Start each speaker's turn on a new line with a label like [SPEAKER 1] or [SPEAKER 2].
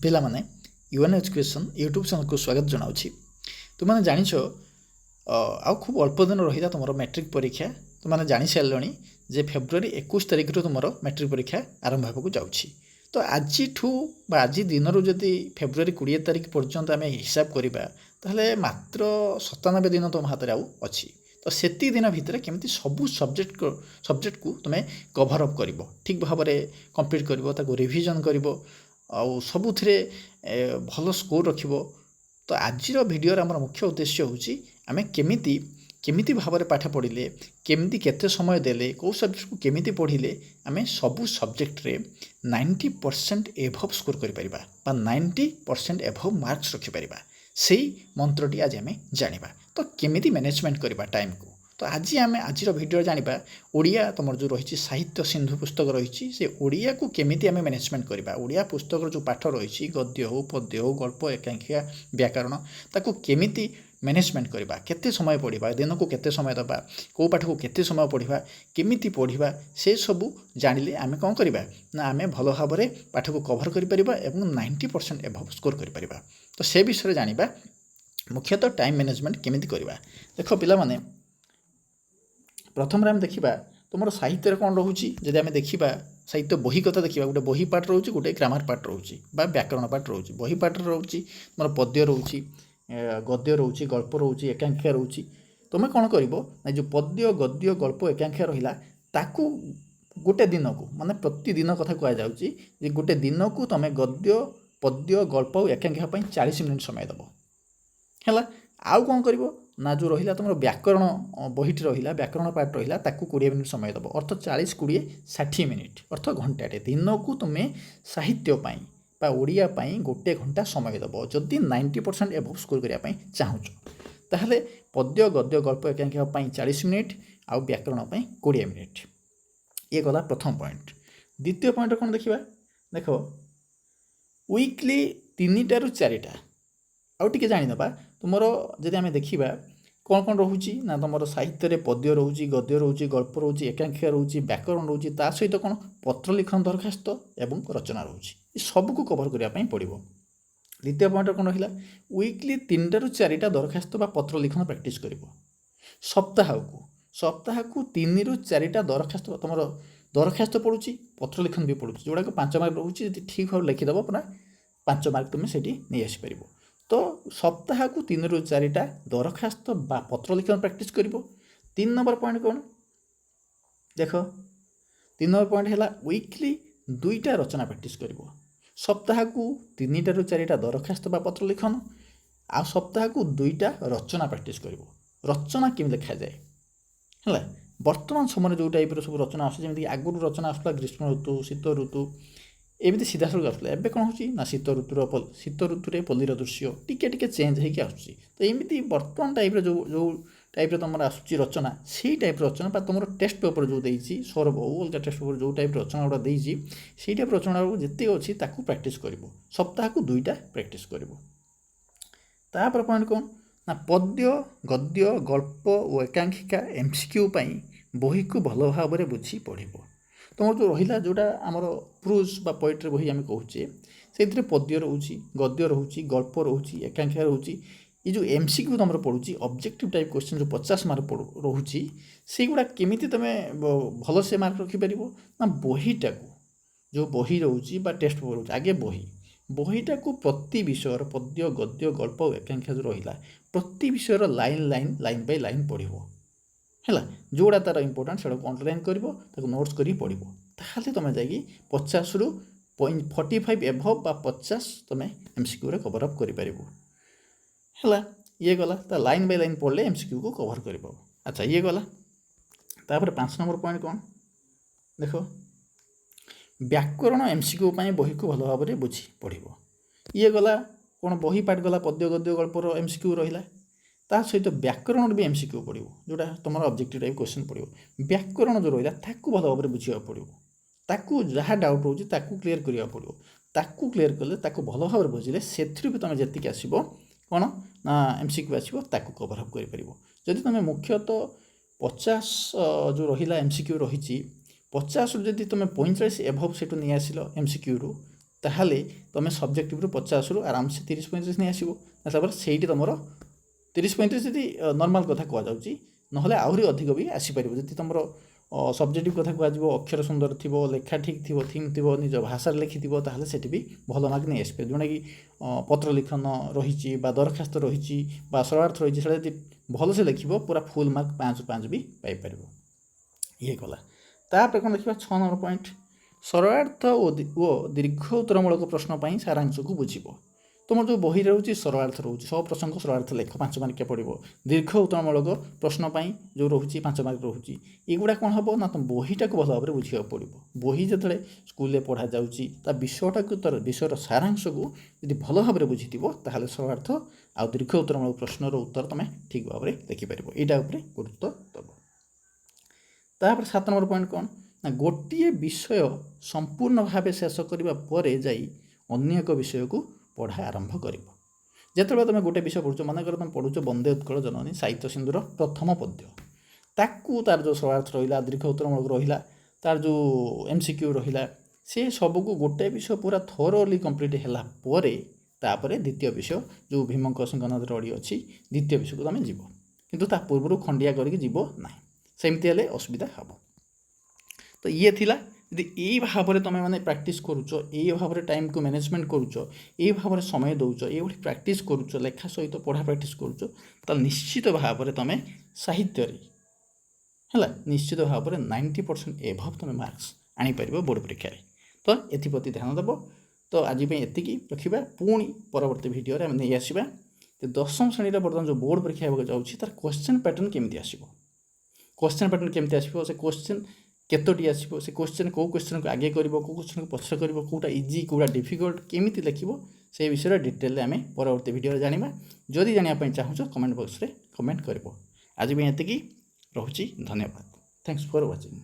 [SPEAKER 1] ପିଲାମାନେ UN education YouTube ଚ୍ୟାନେଲକୁ ସ୍ୱାଗତ ଜଣାଉଛି। ତୁମେ ଜାଣିଛ ଆଉ ଖୁବ୍ ଅଳ୍ପ ଦିନ ରହିଲା ତୁମର ମ୍ୟାଟ୍ରିକ୍ ପରୀକ୍ଷା। ତୁମେ ଜାଣିସାରିଲଣି ଯେ ଫେବୃଆରୀ 21 ତାରିଖରୁ ତୁମର ମ୍ୟାଟ୍ରିକ୍ ପରୀକ୍ଷା ଆରମ୍ଭ ହେବାକୁ ଯାଉଛି। ତ ଆଜିଠୁ ବା ଆଜି ଦିନରୁ ଯଦି ଫେବୃଆରୀ 20 ତାରିଖ ପର୍ଯ୍ୟନ୍ତ ଆମେ ହିସାବ କରିବା ତାହେଲେ ମାତ୍ର 97 ଦିନ ତୁମ ହାତରେ ଆଉ ଅଛି। ତ ସେତିକି ଦିନ ଭିତରେ କେମିତି ସବୁ ସବଜେକ୍ଟକୁ ତୁମେ କଭର୍ ଅପ୍ କରିବ, ଠିକ୍ ଭାବରେ କମ୍ପ୍ଲିଟ୍ କରିବ, ତାକୁ ରିଭିଜନ୍ କରିବ ଆଉ ସବୁଥିରେ ଭଲ ସ୍କୋର୍ ରଖିବ। ତ ଆଜିର ଭିଡ଼ିଓର ଆମର ମୁଖ୍ୟ ଉଦ୍ଦେଶ୍ୟ ହେଉଛି ଆମେ କେମିତି ଭାବରେ ପାଠ ପଢ଼ିଲେ, କେମିତି କେତେ ସମୟ ଦେଲେ, କେଉଁ ସବଜେକ୍ଟକୁ କେମିତି ପଢ଼ିଲେ ଆମେ ସବୁ ସବଜେକ୍ଟରେ 90% ଏଭବ୍ ସ୍କୋର୍ କରିପାରିବା ବା 90% ଏଭବ୍ ମାର୍କସ୍ ରଖିପାରିବା। ସେଇ ମନ୍ତ୍ରଟି ଆଜି ଆମେ ଜାଣିବା। ତ କେମିତି ମ୍ୟାନେଜମେଣ୍ଟ କରିବା ଟାଇମ୍କୁ। ତ ଆଜି ଆମେ ଆଜିର ଭିଡ଼ିଓ ଜାଣିବା ଓଡ଼ିଆ ତୁମର ଯେଉଁ ରହିଛି ସାହିତ୍ୟ ସିନ୍ଧୁ ପୁସ୍ତକ ରହିଛି, ସେ ଓଡ଼ିଆକୁ କେମିତି ଆମେ ମ୍ୟାନେଜମେଣ୍ଟ କରିବା। ଓଡ଼ିଆ ପୁସ୍ତକର ଯେଉଁ ପାଠ ରହିଛି ଗଦ୍ୟ ହେଉ, ପଦ୍ୟ ହେଉ, ଗଳ୍ପ, ଏକାଙ୍କିକା, ବ୍ୟାକରଣ, ତାକୁ କେମିତି ମ୍ୟାନେଜମେଣ୍ଟ କରିବା, କେତେ ସମୟ ପଢ଼ିବା, ଦିନକୁ କେତେ ସମୟ ଦେବା, କେଉଁ ପାଠକୁ କେତେ ସମୟ ପଢ଼ିବା, କେମିତି ପଢ଼ିବା, ସେସବୁ ଜାଣିଲେ ଆମେ କ'ଣ କରିବା ନା ଆମେ ଭଲ ଭାବରେ ପାଠକୁ କଭର୍ କରିପାରିବା ଏବଂ 90% ଏଭବ୍ ସ୍କୋର୍ କରିପାରିବା। ତ ସେ ବିଷୟରେ ଜାଣିବା। ମୁଖ୍ୟତଃ ଟାଇମ୍ ମ୍ୟାନେଜମେଣ୍ଟ କେମିତି କରିବା। ଦେଖ ପିଲାମାନେ, ପ୍ରଥମରେ ଆମେ ଦେଖିବା ତୁମର ସାହିତ୍ୟରେ କ'ଣ ରହୁଛି। ଯଦି ଆମେ ଦେଖିବା ସାହିତ୍ୟ ବହି କଥା ଦେଖିବା, ଗୋଟେ ବହି ପାର୍ଟ ରହୁଛି, ଗୋଟେ ଗ୍ରାମାର ପାର୍ଟ ରହୁଛି ବା ବ୍ୟାକରଣ ପାର୍ଟ ରହୁଛି। ବହି ପାର୍ଟରେ ରହୁଛି ତୁମର ପଦ୍ୟ ରହୁଛି, ଗଦ୍ୟ ରହୁଛି, ଗଳ୍ପ ରହୁଛି, ଏକାଙ୍କିକା ରହୁଛି। ତୁମେ କ'ଣ କରିବ ନା ଯେଉଁ ପଦ୍ୟ, ଗଦ୍ୟ, ଗଳ୍ପ, ଏକାଙ୍କିକା ରହିଲା ତାକୁ ଗୋଟେ ଦିନକୁ, ମାନେ ପ୍ରତିଦିନ କଥା କୁହାଯାଉଛି ଯେ ଗୋଟେ ଦିନକୁ ତୁମେ ଗଦ୍ୟ, ପଦ୍ୟ, ଗଳ୍ପ ଆଉ ଏକାଙ୍କିକା ପାଇଁ 40 ମିନିଟ୍ ସମୟ ଦେବ। ହେଲା। ଆଉ କ'ଣ କରିବ ନା ଯେଉଁ ରହିଲା ତୁମର ବ୍ୟାକରଣ ବହିଟି ରହିଲା, ବ୍ୟାକରଣ ପାର୍ଟ ରହିଲା, ତାକୁ 20 ମିନିଟ୍ ସମୟ ଦେବ। ଅର୍ଥ 40, 20, 60 ମିନିଟ୍, ଅର୍ଥ ଘଣ୍ଟାଟେ। ଦିନକୁ ତୁମେ ସାହିତ୍ୟ ପାଇଁ ବା ଓଡ଼ିଆ ପାଇଁ 1 ଘଣ୍ଟା ସମୟ ଦେବ। ଯଦି 90% ଏଭବ୍ ସ୍କୋର୍ କରିବା ପାଇଁ ଚାହୁଁଛ ତାହେଲେ ପଦ୍ୟ, ଗଦ୍ୟ, ଗଳ୍ପ, ଏକାଙ୍କିକା ପାଇଁ 40 ମିନିଟ୍ ଆଉ ବ୍ୟାକରଣ ପାଇଁ 20 ମିନିଟ୍। ଇଏ ଗଲା ପ୍ରଥମ ପଏଣ୍ଟ। ଦ୍ୱିତୀୟ ପଏଣ୍ଟ କ'ଣ ଦେଖିବା। ଦେଖ, ୱିକ୍ଲି 3ଟାରୁ 4ଟା ଆଉ ଟିକେ ଜାଣିନେବା। ତୁମର ଯଦି ଆମେ ଦେଖିବା କ'ଣ କ'ଣ ରହୁଛି ନା ତୁମର ସାହିତ୍ୟରେ ପଦ୍ୟ ରହୁଛି, ଗଦ୍ୟ ରହୁଛି, ଗଳ୍ପ ରହୁଛି, ଏକାଙ୍କିକା ରହୁଛି, ବ୍ୟାକରଣ ରହୁଛି, ତା ସହିତ କ'ଣ ପତ୍ର ଲିଖନ ଦରଖାସ୍ତ ଏବଂ ରଚନା ରହୁଛି। ଏ ସବୁକୁ କଭର୍ କରିବା ପାଇଁ ପଡ଼ିବ। ଦ୍ୱିତୀୟ ପଏଣ୍ଟ କ'ଣ ରହିଲା, ୱିକ୍ଲି 3ଟାରୁ 4ଟା ଦରଖାସ୍ତ ବା ପତ୍ର ଲିଖନ ପ୍ରାକ୍ଟିସ୍ କରିବ। ସପ୍ତାହକୁ 3ରୁ 4ଟା ଦରଖାସ୍ତ, ତୁମର ଦରଖାସ୍ତ ପଡ଼ୁଛି, ପତ୍ର ଲିଖନ ବି ପଡ଼ୁଛି, ଯେଉଁଟାକ 5 ମାର୍କ ରହୁଛି। ଯଦି ଠିକ୍ ଭାବରେ ଲେଖିଦେବ ପୁରା 5 ମାର୍କ ତୁମେ ସେଠି ନେଇ ଆସିପାରିବ। ତ ସପ୍ତାହକୁ 3ରୁ 4ଟା ଦରଖାସ୍ତ ବା ପତ୍ର ଲିଖନ ପ୍ରାକ୍ଟିସ୍ କରିବ। 3 ନମ୍ବର ପଏଣ୍ଟ କ'ଣ ଦେଖ, 3 ନମ୍ବର ପଏଣ୍ଟ ହେଲା ୱିକ୍ଲି 2ଟା ରଚନା ପ୍ରାକ୍ଟିସ୍ କରିବ। ସପ୍ତାହକୁ 3ଟାରୁ 4ଟା ଦରଖାସ୍ତ ବା ପତ୍ର ଲିଖନ ଆଉ ସପ୍ତାହକୁ 2ଟା ରଚନା ପ୍ରାକ୍ଟିସ୍ କରିବ। ରଚନା କେମିତି ଲେଖାଯାଏ ହେଲା। ବର୍ତ୍ତମାନ ସମୟରେ ଯେଉଁ ଟାଇପ୍ର ସବୁ ରଚନା ଆସୁଛି, ଯେମିତିକି ଆଗରୁ ରଚନା ଆସୁଥିଲା ଗ୍ରୀଷ୍ମ ଋତୁ, ଶୀତ ଋତୁ, ଏମିତି ସିଧାସଳଖ ଆସୁଥିଲା। ଏବେ କ'ଣ ହେଉଛି ନା ଶୀତ ଋତୁରେ ପଲ୍ଲୀର ଦୃଶ୍ୟ ଟିକେ ଟିକେ ଚେଞ୍ଜ ହେଇକି ଆସୁଛି। ତ ଏମିତି ବର୍ତ୍ତମାନ ଟାଇପ୍ର ଯେଉଁ ଟାଇପ୍ର ତୁମର ଆସୁଛି ରଚନା, ସେଇ ଟାଇପ୍ର ରଚନା ବା ତୁମର ଟେଷ୍ଟ ପେପର୍ ଯେଉଁ ଦେଇଛି, ସୌରଭ ହଉ ଅଲଗା ଟେଷ୍ଟ ପେପର୍ ଯେଉଁ ଟାଇପ୍ର ରଚନା ଗୁଡ଼ା ଦେଇଛି, ସେଇ ଟାଇପ୍ର ରଚନା ଯେତିକି ଅଛି ତାକୁ ପ୍ରାକ୍ଟିସ୍ କରିବ। ସପ୍ତାହକୁ 2ଟା ପ୍ରାକ୍ଟିସ୍ କରିବ। ତାପରେ ପଏଣ୍ଟ କ'ଣ ନା ପଦ୍ୟ, ଗଦ୍ୟ, ଗଳ୍ପ ଓ ଏକାଙ୍କିକା MCQ ପାଇଁ ବହିକୁ ଭଲ ଭାବରେ ବୁଝି ପଢ଼ିବ। ତୁମର ଯେଉଁ ରହିଲା, ଯେଉଁଟା ଆମର ପ୍ରୋଜ୍ ବା ପୋଏଟ୍ରି ବହି ଆମେ କହୁଛେ, ସେଇଥିରେ ପଦ୍ୟ ରହୁଛି, ଗଦ୍ୟ ରହୁଛି, ଗଳ୍ପ ରହୁଛି, ଏକାଙ୍କିକା ରହୁଛି। ଏ ଯେଉଁ MCQ ତୁମର ପଡ଼ୁଛି, ଅବଜେକ୍ଟିଭ୍ ଟାଇପ୍ କ୍ୱେଶ୍ଚନ୍, ଯେଉଁ 50 ମାର୍କ ରହୁଛି, ସେଇଗୁଡ଼ା କେମିତି ତୁମେ ଭଲସେ ମାର୍କ ରଖିପାରିବ ନା ବହିଟାକୁ, ଯେଉଁ ବହି ରହୁଛି ବା ଟେଷ୍ଟ ପେପର୍ ରହୁଛି, ଆଗେ ବହିଟାକୁ ପ୍ରତି ବିଷୟର ପଦ୍ୟ, ଗଦ୍ୟ, ଗଳ୍ପ ଓ ଏକାଙ୍କିକା ଯେଉଁ ରହିଲା, ପ୍ରତି ବିଷୟର ଲାଇନ୍ ବାଇ ଲାଇନ୍ ପଢ଼ିବ ହେଲା। ଯେଉଁଗୁଡ଼ା ତା'ର ଇମ୍ପୋର୍ଟାଣ୍ଟ ସେଟାକୁ ଅଣ୍ଡରଲାଇନ୍ କରିବ, ତାକୁ ନୋଟ୍ସ କରିକି ପଢ଼ିବ। ତାହେଲେ ତୁମେ ଯାଇକି 50ରୁ 45 ଏଭବ୍ ବା 50 ତୁମେ MCQରେ କଭର୍ ଅପ୍ କରିପାରିବ ହେଲା। ଇଏ ଗଲା, ତା ଲାଇନ୍ ବାଇ ଲାଇନ୍ ପଢ଼ିଲେ MCQକୁ କଭର୍ କରିବ। ଆଚ୍ଛା, ଇଏ ଗଲା। ତାପରେ 5 ନମ୍ବର ପଏଣ୍ଟ କ'ଣ ଦେଖ, ବ୍ୟାକରଣ MCQ ପାଇଁ ବହିକୁ ଭଲ ଭାବରେ ବୁଝି ପଢ଼ିବ। ଇଏ ଗଲା କ'ଣ, ବହି ପାର୍ଟ ଗଲା, ପଦ୍ୟ, ଗଦ୍ୟ, ଗଳ୍ପର MCQ ରହିଲା। ତା ସହିତ ବ୍ୟାକରଣର ବି MCQ ପଡ଼ିବ, ଯେଉଁଟା ତୁମର ଅବଜେକ୍ଟିଭ୍ ଟାଇପ୍ କ୍ୱେଶ୍ଚନ୍ ପଡ଼ିବ। ବ୍ୟାକରଣ ଯେଉଁ ରହିଲା ତାକୁ ଭଲ ଭାବରେ ବୁଝିବାକୁ ପଡ଼ିବ। ତାକୁ ଯାହା ଡାଉଟ୍ ରହୁଛି ତାକୁ କ୍ଲିୟର୍ କରିବାକୁ ପଡ଼ିବ। ତାକୁ କ୍ଲିୟର୍ କଲେ, ତାକୁ ଭଲ ଭାବରେ ବୁଝିଲେ, ସେଥିରୁ ବି ତୁମେ ଯେତିକି ଆସିବ କ'ଣ ନା MCQ ଆସିବ, ତାକୁ କଭର୍ ଅପ୍ କରିପାରିବ। ଯଦି ତୁମେ ମୁଖ୍ୟତଃ 50 ଯେଉଁ ରହିଲା MCQ ରହିଛି, 50ରୁ ଯଦି ତୁମେ 45 ଏଭବ୍ ସେଠୁ ନେଇ ଆସିଲ MCQରୁ, ତାହେଲେ ତୁମେ ସବଜେକ୍ଟିଭରୁ 50ରୁ ଆରାମସେ 30-35 ନେଇ ଆସିବ। ତାପରେ ସେଇଠି ତୁମର 30-35 ଯଦି ନର୍ମାଲ୍ କଥା କୁହାଯାଉଛି, ନହେଲେ ଆହୁରି ଅଧିକ ବି ଆସିପାରିବ। ଯଦି ତୁମର ସବଜେକ୍ଟିଭ୍ କଥା କୁହାଯିବ, ଅକ୍ଷର ସୁନ୍ଦର ଥିବ, ଲେଖା ଠିକ୍ ଥିବ, ଥିମ୍ ଥିବ, ନିଜ ଭାଷାରେ ଲେଖିଥିବ, ତାହେଲେ ସେଠି ବି ଭଲ ମାର୍କ ନେଇ ଆସିପାରିବ। ଯେଉଁଟାକି ପତ୍ର ଲିଖନ ରହିଛି ବା ଦରଖାସ୍ତ ରହିଛି ବା ସରଳାର୍ଥ ରହିଛି, ସେଇଟା ଯଦି ଭଲସେ ଲେଖିବ ପୁରା ଫୁଲ୍ ମାର୍କ 5ରୁ 5 ବି ପାଇପାରିବ। ଇଏ ଗଲା। ତାପରେ କ'ଣ ଦେଖିବା 6 ନମ୍ବର ପଏଣ୍ଟ, ସରଳାର୍ଥ ଓ ଦୀର୍ଘ ଉତ୍ତରମୂଳକ ପ୍ରଶ୍ନ ପାଇଁ ସାରାଂଶକୁ ବୁଝିବ। ତୁମର ଯେଉଁ ବହିରେ ରହୁଛି ସରଳାର୍ଥ ରହୁଛି, 100 ପ୍ରସଙ୍ଗ ସରଳାର୍ଥ ଲେଖ 5 ମାର୍କିଆ ପଡ଼ିବ। ଦୀର୍ଘ ଉତ୍ତରମୂଳକ ପ୍ରଶ୍ନ ପାଇଁ ଯେଉଁ ରହୁଛି 5 ମାର୍କ ରହୁଛି। ଏଗୁଡ଼ା କ'ଣ ହେବ ନା ତୁମ ବହିଟାକୁ ଭଲ ଭାବରେ ବୁଝିବାକୁ ପଡ଼ିବ। ବହି ଯେତେବେଳେ ସ୍କୁଲରେ ପଢ଼ାଯାଉଛି, ତା ବିଷୟଟାକୁ ବିଷୟର ସାରାଂଶକୁ ଯଦି ଭଲ ଭାବରେ ବୁଝିଥିବ, ତାହେଲେ ସରଳାର୍ଥ ଆଉ ଦୀର୍ଘ ଉତ୍ତରମୂଳକ ପ୍ରଶ୍ନର ଉତ୍ତର ତୁମେ ଠିକ୍ ଭାବରେ ଲେଖିପାରିବ। ଏଇଟା ଉପରେ ଗୁରୁତ୍ୱ ଦେବ। ତାପରେ 7 ନମ୍ବର ପଏଣ୍ଟ କ'ଣ ନା ଗୋଟିଏ ବିଷୟ ସମ୍ପୂର୍ଣ୍ଣ ଭାବେ ଶେଷ କରିବା ପରେ ଯାଇ ଅନ୍ୟ ଏକ ବିଷୟକୁ ପଢ଼ା ଆରମ୍ଭ କରିବ। ଯେତେବେଳେ ତୁମେ ଗୋଟେ ବିଷୟ ପଢ଼ୁଛ, ମନେକର ତୁମେ ପଢ଼ୁଛ ବନ୍ଦେ ଉତ୍କଳ ଜନନୀ ସାହିତ୍ୟ ସିନ୍ଧୁର ପ୍ରଥମ ପଦ୍ୟ, ତାକୁ ତାର ଯେଉଁ ସରଳାର୍ଥ ରହିଲା, ଦୀର୍ଘ ଉତ୍ତରମୂଳକ ରହିଲା, ତାର ଯେଉଁ MCQ ରହିଲା, ସେ ସବୁକୁ ଗୋଟେ ବିଷୟ ପୁରା ଥୋରୋଲି କମ୍ପ୍ଲିଟ୍ ହେଲା ପରେ ତାପରେ ଦ୍ୱିତୀୟ ବିଷୟ ଯେଉଁ ଭୀମଙ୍କ ସିଂହନାଦର ଅଡ଼ି ଅଛି, ଦ୍ୱିତୀୟ ବିଷୟକୁ ତୁମେ ଯିବ। କିନ୍ତୁ ତା ପୂର୍ବରୁ ଖଣ୍ଡିଆ କରିକି ଯିବ ନାହିଁ। ସେମିତି ହେଲେ ଅସୁବିଧା ହେବ। ତ ଇଏ ଥିଲା, ଯଦି ଏଇ ଭାବରେ ତୁମେ ମାନେ ପ୍ରାକ୍ଟିସ୍ କରୁଛ, ଏଇ ଭାବରେ ଟାଇମ୍କୁ ମ୍ୟାନେଜମେଣ୍ଟ କରୁଛ, ଏଇ ଭାବରେ ସମୟ ଦେଉଛ, ଏଇଭଳି ପ୍ରାକ୍ଟିସ୍ କରୁଛ, ଲେଖା ସହିତ ପଢ଼ା ପ୍ରାକ୍ଟିସ୍ କରୁଛ, ତାହେଲେ ନିଶ୍ଚିତ ଭାବରେ ତୁମେ ସାହିତ୍ୟରେ ହେଲା ନିଶ୍ଚିତ ଭାବରେ 90% ଏଭବ୍ ତୁମେ ମାର୍କସ୍ ଆଣିପାରିବ ବୋର୍ଡ଼ ପରୀକ୍ଷାରେ। ତ ଏଥିପ୍ରତି ଧ୍ୟାନ ଦେବ। ତ ଆଜି ପାଇଁ ଏତିକି ରଖିବା। ପୁଣି ପରବର୍ତ୍ତୀ ଭିଡ଼ିଓରେ ଆମେ ନେଇ ଆସିବା ଯେ 10ମ ଶ୍ରେଣୀରେ ବର୍ତ୍ତମାନ ଯେଉଁ ବୋର୍ଡ଼ ପରୀକ୍ଷା ହେବାକୁ ଯାଉଛି, ତାର କ୍ୱେଶ୍ଚନ୍ ପ୍ୟାଟର୍ନ କେମିତି ଆସିବ, କ୍ୱେଶ୍ଚନ୍ ପ୍ୟାଟର୍ନ କେମିତି ଆସିବ, ସେ କ୍ୱେଶ୍ଚନ୍ କେତୋଟି ଆସିବ, ସେ କ୍ୱେଶ୍ଚନ୍ କେଉଁ କ୍ୱେଶ୍ଚନ୍କୁ ଆଗେ କରିବ, କେଉଁ କ୍ୱେଶ୍ଚନ୍କୁ ପଛରେ କରିବ, କେଉଁଟା ଇଜି କେଉଁଟା ଡିଫିକଲ୍ଟ, କେମିତି ଲେଖିବ, ସେ ବିଷୟରେ ଡିଟେଲରେ ଆମେ ପରବର୍ତ୍ତୀ ଭିଡ଼ିଓରେ ଜାଣିବା। ଯଦି ଜାଣିବା ପାଇଁ ଚାହୁଁଛ କମେଣ୍ଟ ବକ୍ସରେ କମେଣ୍ଟ କରିବ। ଆଜି ପାଇଁ ଏତିକି ରହୁଛି। ଧନ୍ୟବାଦ। Thanks for watching.